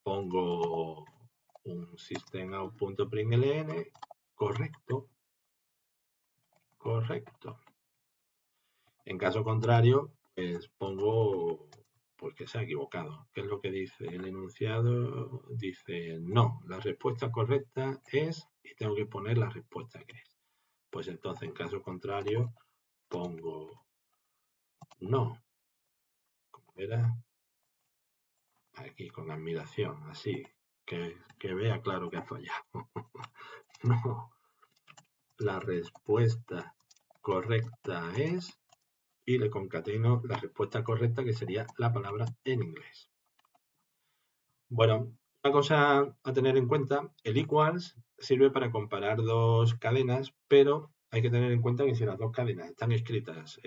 pongo un systemout.println correcto, correcto. En caso contrario, pues pongo pues que se ha equivocado. ¿Qué es lo que dice el enunciado? Dice no, la respuesta correcta es, y tengo que poner la respuesta que es. Pues entonces, en caso contrario, pongo no, como era aquí con admiración, así, que vea claro que ha fallado. No, la respuesta correcta es, y le concateno la respuesta correcta que sería la palabra en inglés. Bueno, una cosa a tener en cuenta, el equals sirve para comparar dos cadenas, pero hay que tener en cuenta que si las dos cadenas están escritas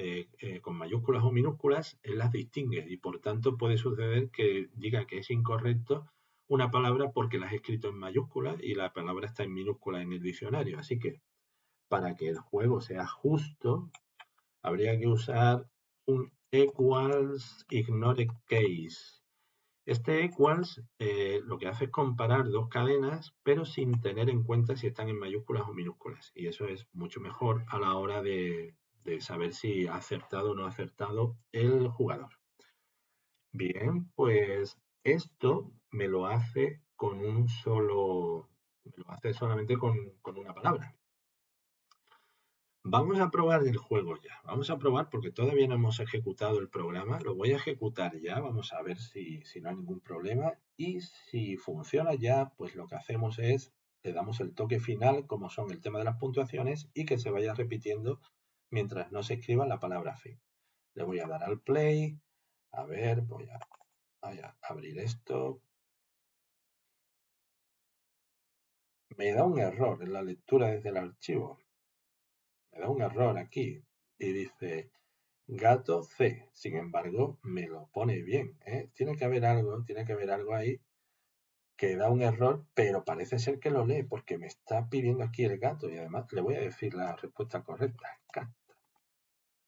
con mayúsculas o minúsculas, él las distingue y por tanto puede suceder que diga que es incorrecto una palabra porque la has escrito en mayúsculas y la palabra está en minúsculas en el diccionario. Así que para que el juego sea justo, habría que usar un equals ignore case. Este equals lo que hace es comparar dos cadenas, pero sin tener en cuenta si están en mayúsculas o minúsculas. Y eso es mucho mejor a la hora de saber si ha acertado o no ha acertado el jugador. Bien, pues esto me lo hace con me lo hace solamente con una palabra. Vamos a probar el juego ya. Vamos a probar porque todavía no hemos ejecutado el programa. Lo voy a ejecutar ya. Vamos a ver si no hay ningún problema. Y si funciona ya, pues lo que hacemos es, le damos el toque final, como son el tema de las puntuaciones, y que se vaya repitiendo mientras no se escriba la palabra fin. Le voy a dar al play. A ver, voy a abrir esto. Me da un error en la lectura desde el archivo. Me da un error aquí. Y dice... Gato C, sin embargo, me lo pone bien, Tiene que haber algo ahí que da un error, pero parece ser que lo lee porque me está pidiendo aquí el gato y además le voy a decir la respuesta correcta.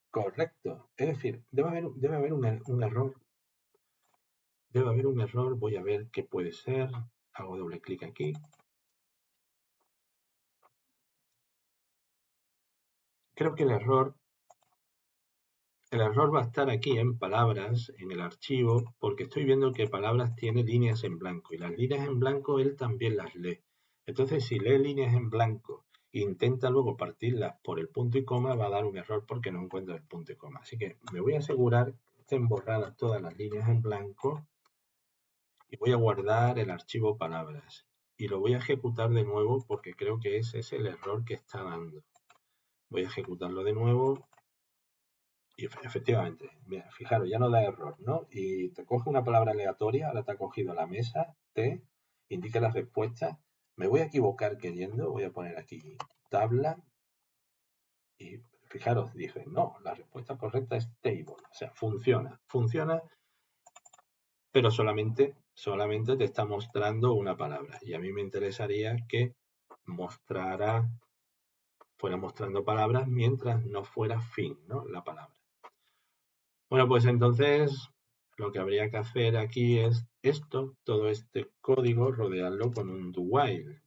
Correcto. Es decir, debe haber un error. Debe haber un error. Voy a ver qué puede ser. Hago doble clic aquí. Creo que el error va a estar aquí en palabras, en el archivo, porque estoy viendo que palabras tiene líneas en blanco y las líneas en blanco él también las lee. Entonces, si lee líneas en blanco e intenta luego partirlas por el punto y coma, va a dar un error porque no encuentra el punto y coma. Así que me voy a asegurar que estén borradas todas las líneas en blanco y voy a guardar el archivo palabras. Y lo voy a ejecutar de nuevo porque creo que ese es el error que está dando. Voy a ejecutarlo de nuevo. Y efectivamente, mira, fijaros, ya no da error, ¿no? Y te coge una palabra aleatoria, ahora te ha cogido la mesa, te indica la respuesta. Me voy a equivocar queriendo, voy a poner aquí tabla y fijaros, dice, no, la respuesta correcta es table, o sea, funciona, pero solamente te está mostrando una palabra. Y a mí me interesaría que fuera mostrando palabras mientras no fuera fin, ¿no? La palabra. Bueno, pues entonces lo que habría que hacer aquí es todo este código, rodearlo con un do while.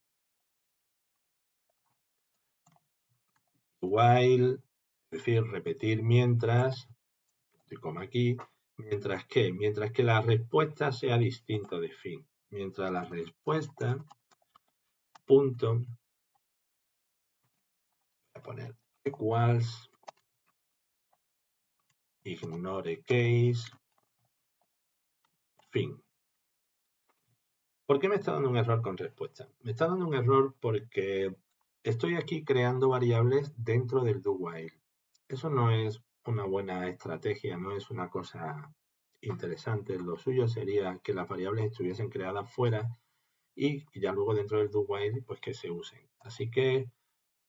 Do while, es decir, repetir mientras, como aquí, mientras que la respuesta sea distinta de fin. Mientras la respuesta, punto, voy a poner equals, ignore case, fin. ¿Por qué me está dando un error con respuesta? Me está dando un error porque estoy aquí creando variables dentro del do while. Eso no es una buena estrategia, no es una cosa interesante. Lo suyo sería que las variables estuviesen creadas fuera y ya luego dentro del do while pues que se usen. Así que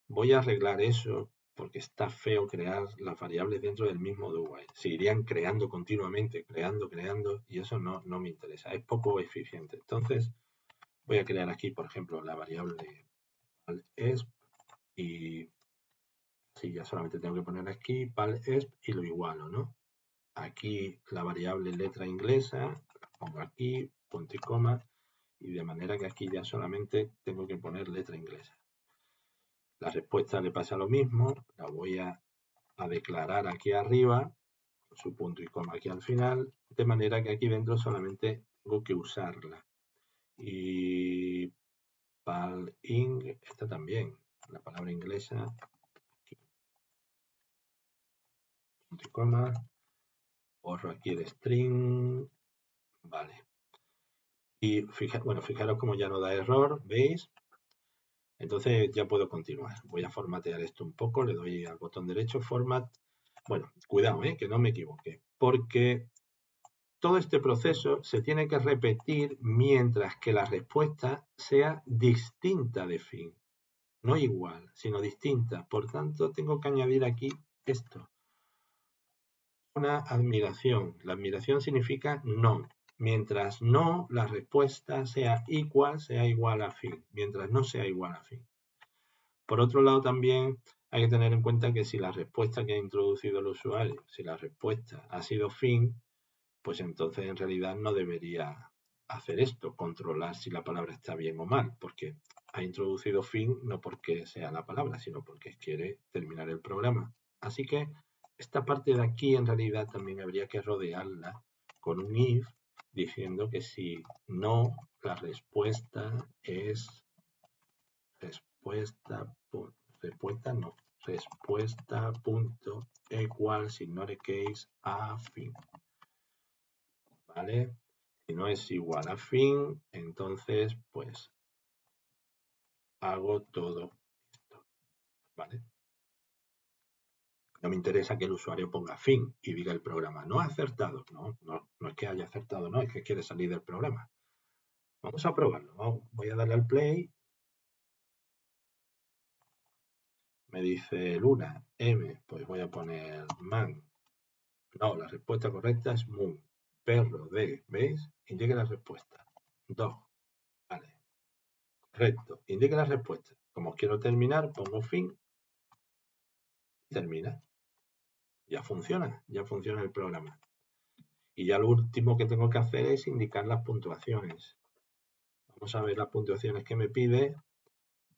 voy a arreglar eso porque está feo crear las variables dentro del mismo do while. Se irían creando continuamente, creando y eso no me interesa, es poco eficiente. Entonces voy a crear aquí, por ejemplo, la variable esp y sí, ya solamente tengo que poner aquí esp y lo igualo, ¿no? Aquí la variable letra inglesa, la pongo aquí, punto y coma, y de manera que aquí ya solamente tengo que poner letra inglesa. La respuesta le pasa lo mismo, la voy a declarar aquí arriba, con su punto y coma aquí al final, de manera que aquí dentro solamente tengo que usarla. Y ing, esta también, la palabra inglesa, aquí, punto y coma, borro aquí el string, vale. Y bueno, fijaros como ya no da error, ¿veis? Entonces ya puedo continuar. Voy a formatear esto un poco, le doy al botón derecho, Format. Bueno, cuidado, que no me equivoque, porque todo este proceso se tiene que repetir mientras que la respuesta sea distinta de fin. No igual, sino distinta. Por tanto, tengo que añadir aquí esto. Una admiración. La admiración significa no. Mientras no, la respuesta sea igual a fin. Mientras no sea igual a fin. Por otro lado, también hay que tener en cuenta que si la respuesta que ha introducido el usuario, si la respuesta ha sido fin, pues entonces en realidad no debería hacer esto, controlar si la palabra está bien o mal, porque ha introducido fin no porque sea la palabra, sino porque quiere terminar el programa. Así que esta parte de aquí en realidad también habría que rodearla con un if diciendo que si no, la respuesta es respuesta punto equals ignore case a fin, ¿vale? Si no es igual a fin, entonces pues hago todo esto, ¿vale? No me interesa que el usuario ponga fin y diga el programa, no ha acertado. No es que haya acertado, no, es que quiere salir del programa. Vamos a probarlo. Voy a darle al play. Me dice Luna, M, pues voy a poner man. No, la respuesta correcta es moon. Perro de, ¿veis? Indique la respuesta. Dog, vale. Correcto. Indique la respuesta. Como quiero terminar, pongo fin y termina. Ya funciona el programa. Y ya lo último que tengo que hacer es indicar las puntuaciones. Vamos a ver las puntuaciones que me pide.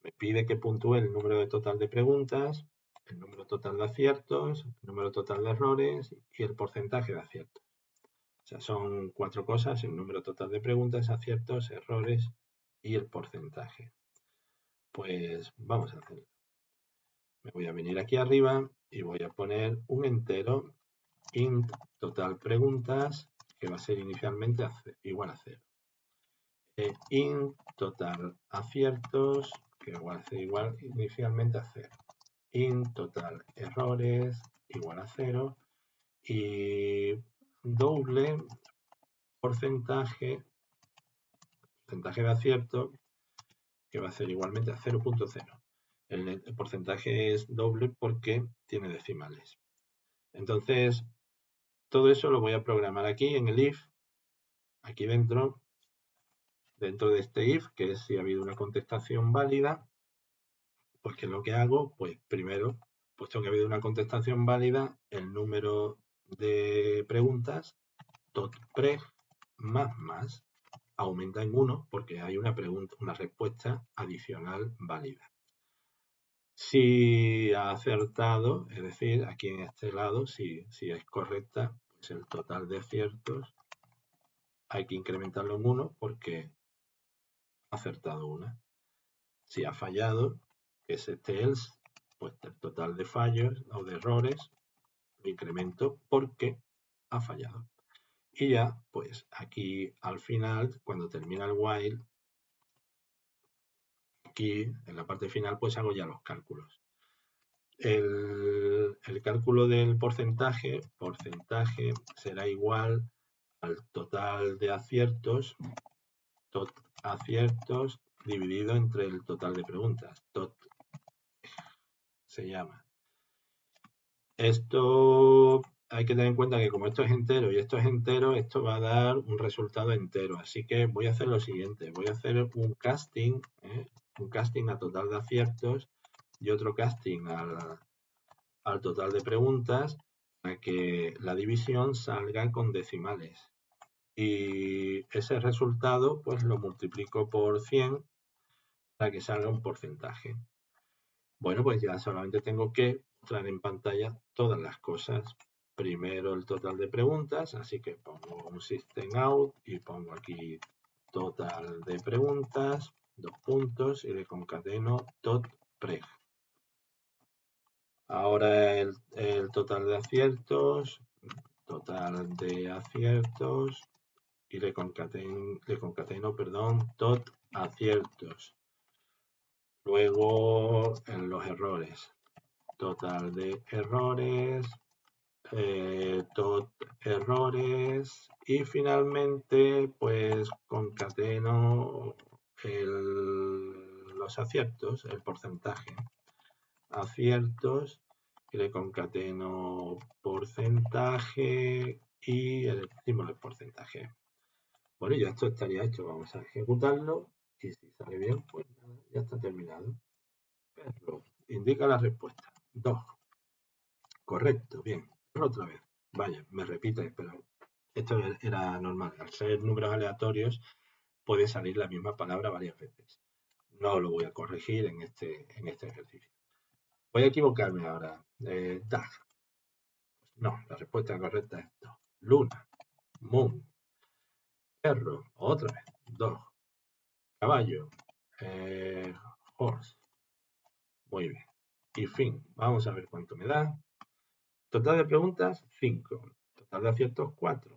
Me pide que puntúe el número total de preguntas, el número total de aciertos, el número total de errores y el porcentaje de aciertos. O sea, son 4 cosas: el número total de preguntas, aciertos, errores y el porcentaje. Pues vamos a hacerlo. Me voy a venir aquí arriba y voy a poner un entero int total preguntas que va a ser inicialmente igual a 0. Int total aciertos que va a ser igual inicialmente a 0. Int total errores igual a 0 y doble porcentaje de acierto que va a ser igualmente a 0.0. El porcentaje es doble porque tiene decimales. Entonces, todo eso lo voy a programar aquí en el if, aquí dentro de este if, que es si ha habido una contestación válida, pues ¿qué es lo que hago? Pues primero, puesto que ha habido una contestación válida, el número de preguntas, totpreg más, aumenta en 1 porque hay una respuesta adicional válida. Si ha acertado, es decir, aquí en este lado, si es correcta, pues el total de aciertos hay que incrementarlo en 1 porque ha acertado una. Si ha fallado, que es este else, pues el total de fallos o de errores lo incremento porque ha fallado. Y ya, pues aquí al final, cuando termina el while, aquí en la parte final pues hago ya los cálculos. El cálculo del porcentaje será igual al total de aciertos, aciertos dividido entre el total de preguntas. Se llama. Esto hay que tener en cuenta que como esto es entero y esto es entero, esto va a dar un resultado entero. Así que voy a hacer lo siguiente, voy a hacer un casting a total de aciertos y otro casting al total de preguntas para que la división salga con decimales. Y ese resultado pues lo multiplico por 100 para que salga un porcentaje. Bueno, pues ya solamente tengo que mostrar en pantalla todas las cosas. Primero el total de preguntas, así que pongo un system out y pongo aquí total de preguntas, 2 puntos y le concateno .preg. Ahora el total de aciertos y le concateno, aciertos. Luego en los errores, total de errores, errores y finalmente pues concateno los aciertos, el porcentaje. Aciertos y le concateno porcentaje y el símbolo de porcentaje. Bueno, ya esto estaría hecho. Vamos a ejecutarlo y si sale bien, pues nada, ya está terminado. Perro, indica la respuesta. 2. Correcto, bien. Perro otra vez. Vaya, me repite, pero esto era normal. Al ser números aleatorios, puede salir la misma palabra varias veces. No lo voy a corregir en este ejercicio. Voy a equivocarme ahora. DAG. No, la respuesta correcta es 2. Luna, moon, perro, otra vez, 2. Caballo, horse. Muy bien. Y fin, vamos a ver cuánto me da. Total de preguntas, 5. Total de aciertos, 4.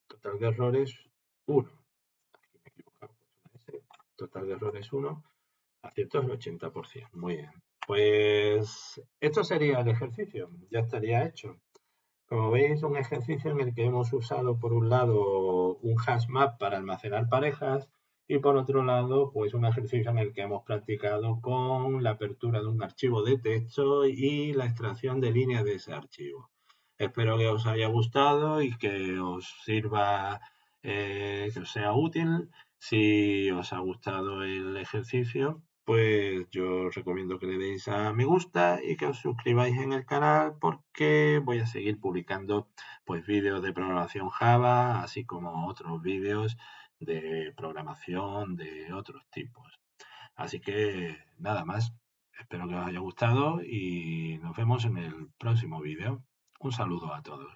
Total de errores, 1. Aquí me he equivocado. Total de errores, 1. Aciertos, el 80%. Muy bien. Pues esto sería el ejercicio. Ya estaría hecho. Como veis, un ejercicio en el que hemos usado por un lado un hash map para almacenar parejas y por otro lado, pues un ejercicio en el que hemos practicado con la apertura de un archivo de texto y la extracción de líneas de ese archivo. Espero que os haya gustado y que os sirva, que os sea útil. Si os ha gustado el ejercicio, pues yo os recomiendo que le deis a me gusta y que os suscribáis en el canal porque voy a seguir publicando pues vídeos de programación Java, así como otros vídeos de programación de otros tipos. Así que nada más, espero que os haya gustado y nos vemos en el próximo vídeo. Un saludo a todos.